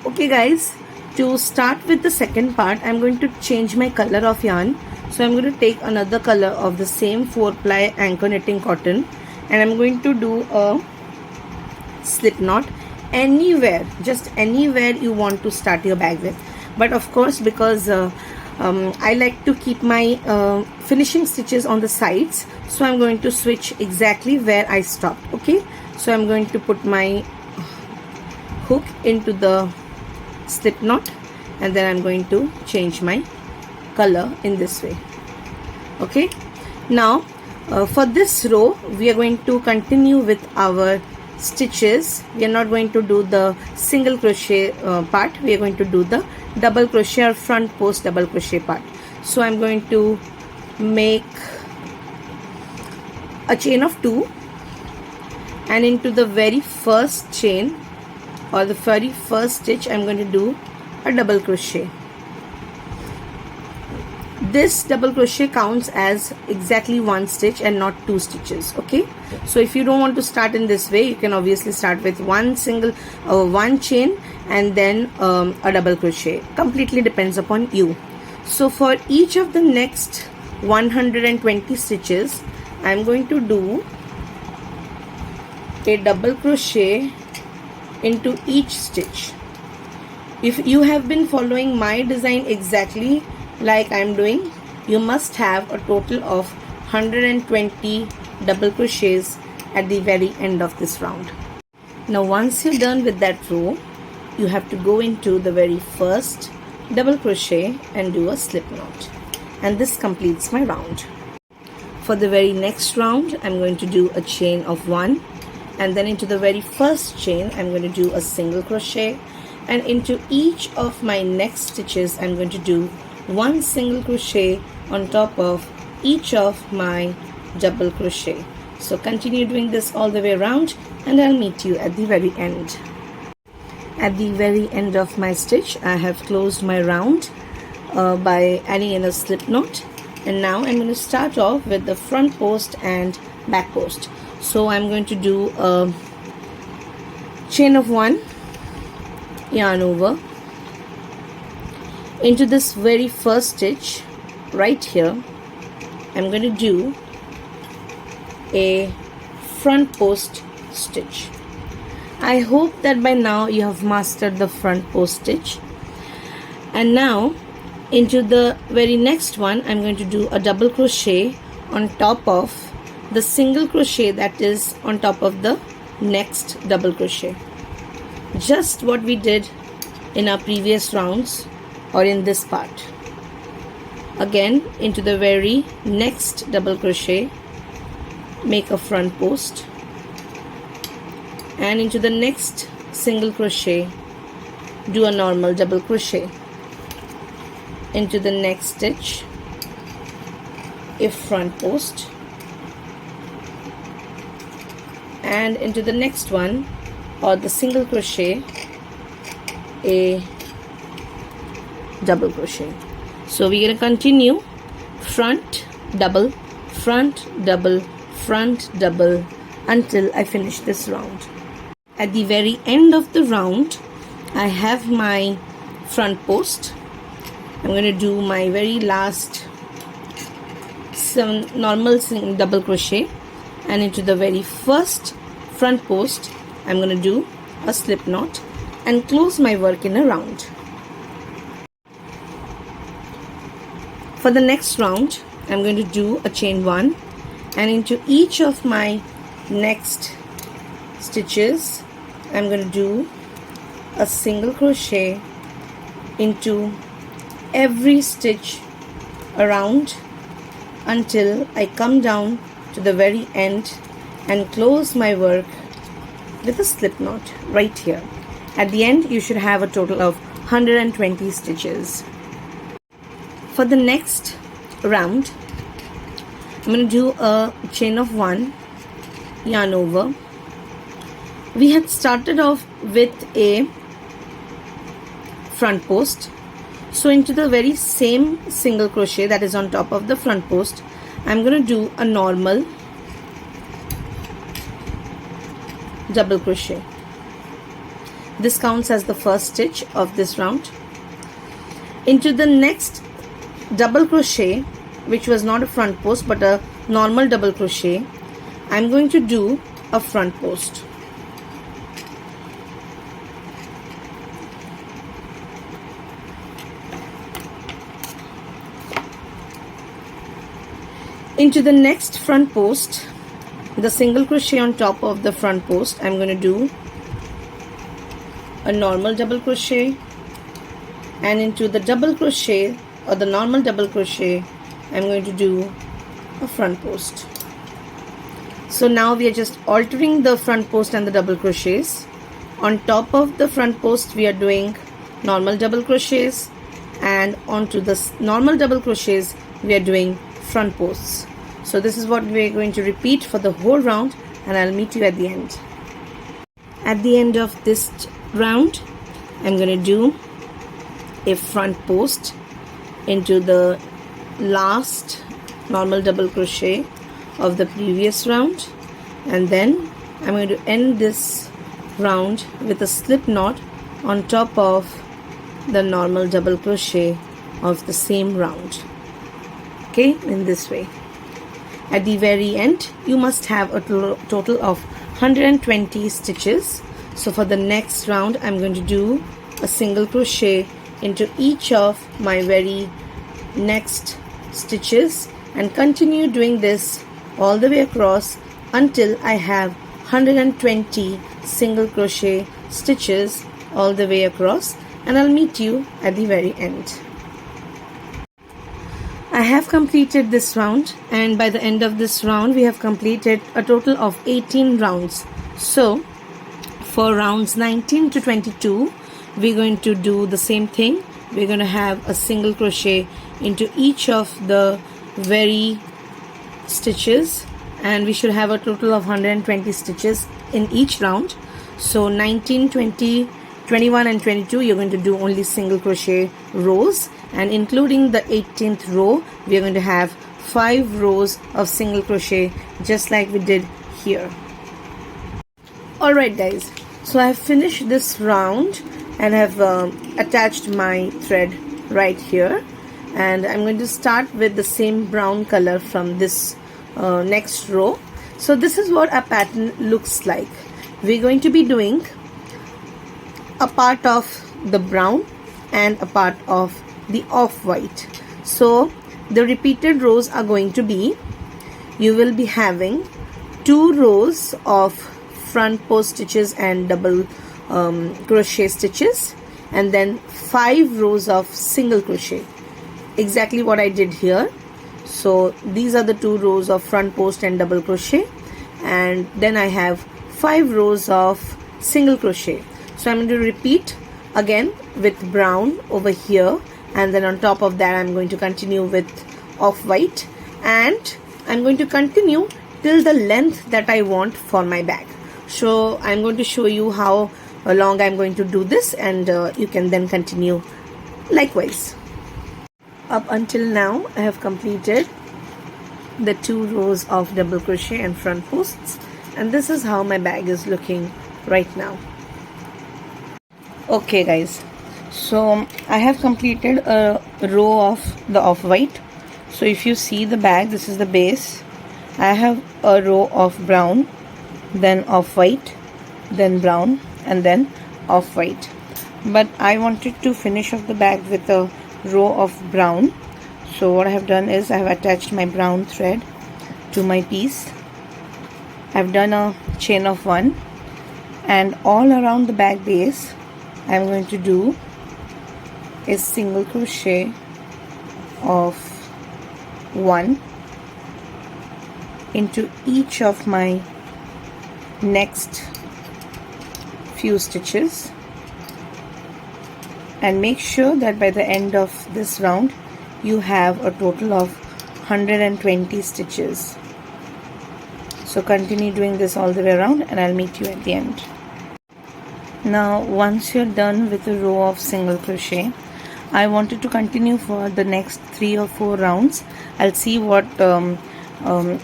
Okay guys, to start with the second part, I'm going to change my color of yarn. So I'm going to take another color of the same 4-ply anchor knitting cotton, and I'm going to do a slip knot anywhere, just anywhere you want to start your bag with. But of course, because I like to keep my finishing stitches on the sides, so I'm going to switch exactly where I stopped. Okay, so I'm going to put my hook into the slip knot, and then I'm going to change my color in this way. Okay, now for this row we are going to continue with our stitches. We are not going to do the single crochet part, we are going to do the double crochet or front post double crochet part. So I'm going to make a chain of 2, and into the very first chain or the very first stitch I'm going to do a double crochet. This double crochet counts as exactly 1 stitch and not 2 stitches. Okay, so if you don't want to start in this way, you can obviously start with one chain and then a double crochet. Completely depends upon you. So for each of the next 120 stitches, I'm going to do a double crochet into each stitch. If you have been following my design exactly like I'm doing, you must have a total of 120 double crochets at the very end of this round. Now once you're done with that row, you have to go into the very first double crochet and do a slip knot, and this completes my round. For the very next round, I'm going to do a chain of 1, and then into the very first chain I'm going to do a single crochet, and into each of my next stitches I'm going to do 1 single crochet on top of each of my double crochet. So continue doing this all the way around, and I'll meet you at the very end. At the very end of my stitch, I have closed my round by adding in a slip knot, and now I'm going to start off with the front post and back post. So I'm going to do a chain of 1, yarn over. Into this very first stitch right here, I'm going to do a front post stitch. I hope that by now you have mastered the front post stitch. And now into the very next one, I'm going to do a double crochet on top of the single crochet that is on top of the next double crochet. Just what we did in our previous rounds or in this part. Again, into the very next double crochet, make a front post, and into the next single crochet, do a normal double crochet. Into the next stitch, a front post, and into the next one or the single crochet, a double crochet. So we're going to continue front double, front double, front double until I finish this round. At the very end of the round, I have my front post. I'm going to do my very last normal double crochet, and into the very first front post I'm going to do a slip knot and close my work in a round. For the next round, I'm going to do a chain 1, and into each of my next stitches I'm going to do a single crochet into every stitch around until I come down to the very end and close my work with a slip knot right here. At the end, you should have a total of 120 stitches. For the next round, I'm going to do a chain of 1, yarn over. We had started off with a front post, so into the very same single crochet that is on top of the front post, I'm going to do a normal double crochet. This counts as the first stitch of this round. Into the next double crochet, which was not a front post but a normal double crochet, I'm going to do a front post. Into the next front post, the single crochet on top of the front post, I'm going to do a normal double crochet, and into the double crochet or the normal double crochet, I'm going to do a front post. So now we are just altering the front post and the double crochets. On top of the front post we are doing normal double crochets, and onto the normal double crochets we are doing front posts. So this is what we are going to repeat for the whole round, and I'll meet you at the end. At the end of this round, I'm going to do a front post into the last normal double crochet of the previous round, and then I'm going to end this round with a slip knot on top of the normal double crochet of the same round. Okay, in this way. At the very end, you must have a total of 120 stitches. So for the next round, I'm going to do a single crochet into each of my very next stitches and continue doing this all the way across until I have 120 single crochet stitches all the way across, and I'll meet you at the very end. I have completed this round, and by the end of this round we have completed a total of 18 rounds. So for rounds 19 to 22 we're going to do the same thing. We're going to have a single crochet into each of the very stitches, and we should have a total of 120 stitches in each round. So 19, 20, 21 and 22 you're going to do only single crochet rows, and including the 18th row we are going to have 5 rows of single crochet just like we did here. Alright guys, so I have finished this round and have attached my thread right here, and I'm going to start with the same brown color from this next row. So this is what our pattern looks like. We're going to be doing a part of the brown and a part of the off-white. So the repeated rows are going to be, you will be having 2 rows of front post stitches and double crochet stitches, and then 5 rows of single crochet, exactly what I did here. So these are the 2 rows of front post and double crochet, and then I have 5 rows of single crochet. So I'm going to repeat again with brown over here, and then on top of that I'm going to continue with off-white, and I'm going to continue till the length that I want for my bag. So I'm going to show you how long I'm going to do this, and you can then continue likewise. Up until now I have completed the 2 rows of double crochet and front posts, and this is how my bag is looking right now. Okay guys, so I have completed a row of the off-white. So if you see the bag, this is the base. I have a row of brown, then off-white, then brown, and then off-white. But I wanted to finish off the bag with a row of brown. So what I have done is I have attached my brown thread to my piece. I've done a chain of 1, and all around the bag base I'm going to do a single crochet of 1 into each of my next few stitches, and make sure that by the end of this round you have a total of 120 stitches. So continue doing this all the way around, and I'll meet you at the end. Now once you're done with a row of single crochet, I wanted to continue for the next 3 or 4 rounds. I'll see what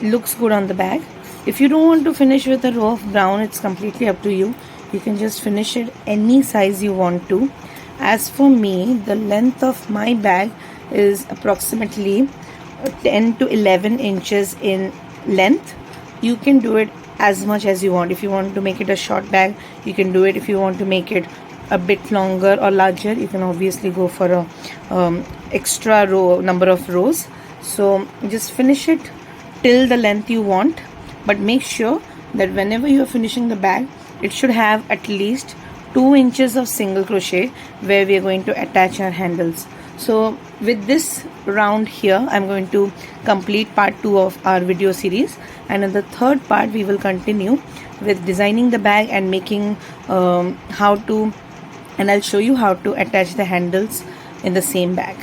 looks good on the bag. If you don't want to finish with a row of brown, it's completely up to you. You can just finish it any size you want to. As for me, the length of my bag is approximately 10 to 11 inches in length. You can do it as much as you want. If you want to make it a short bag, you can do it. If you want to make it a bit longer or larger, you can obviously go for a extra number of rows. So just finish it till the length you want, but make sure that whenever you are finishing the bag, it should have at least 2 inches of single crochet where we are going to attach our handles. So with this round here, I'm going to complete part 2 of our video series, and in the third part we will continue with designing the bag and making and I'll show you how to attach the handles in the same bag.